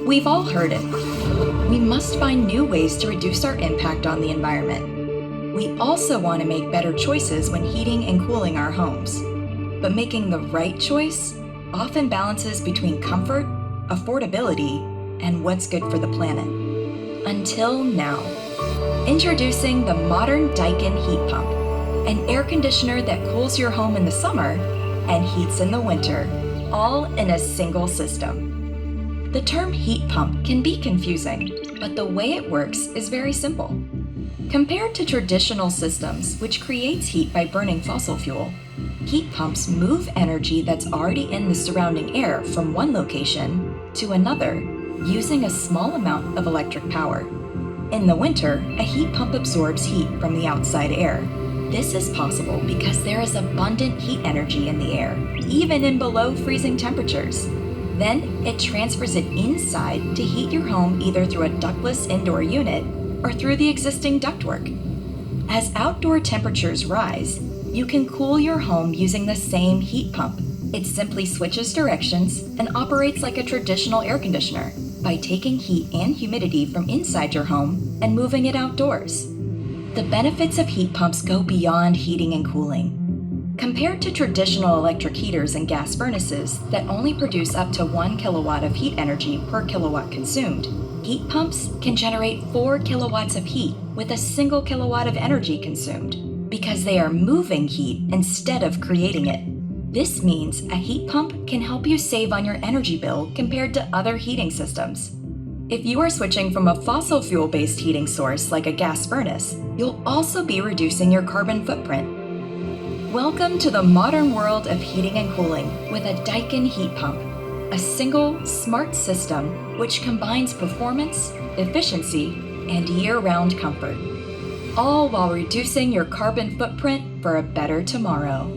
We've all heard it. We must find new ways to reduce our impact on the environment. We also want to make better choices when heating and cooling our homes. But making the right choice often balances between comfort, affordability, and what's good for the planet. Until now. Introducing the modern Daikin Heat Pump, an air conditioner that cools your home in the summer and heats in the winter, all in a single system. The term heat pump can be confusing, but the way it works is very simple. Compared to traditional systems, which creates heat by burning fossil fuel, heat pumps move energy that's already in the surrounding air from one location to another using a small amount of electric power. In the winter, a heat pump absorbs heat from the outside air. This is possible because there is abundant heat energy in the air, even in below freezing temperatures. Then it transfers it inside to heat your home either through a ductless indoor unit or through the existing ductwork. As outdoor temperatures rise, you can cool your home using the same heat pump. It simply switches directions and operates like a traditional air conditioner by taking heat and humidity from inside your home and moving it outdoors. The benefits of heat pumps go beyond heating and cooling. Compared to traditional electric heaters and gas furnaces that only produce up to 1 kilowatt of heat energy per kilowatt consumed, heat pumps can generate 4 kilowatts of heat with a single kilowatt of energy consumed because they are moving heat instead of creating it. This means a heat pump can help you save on your energy bill compared to other heating systems. If you are switching from a fossil fuel-based heating source like a gas furnace, you'll also be reducing your carbon footprint. Welcome to the modern world of heating and cooling with a Daikin Heat Pump, a single, smart system which combines performance, efficiency, and year-round comfort, all while reducing your carbon footprint for a better tomorrow.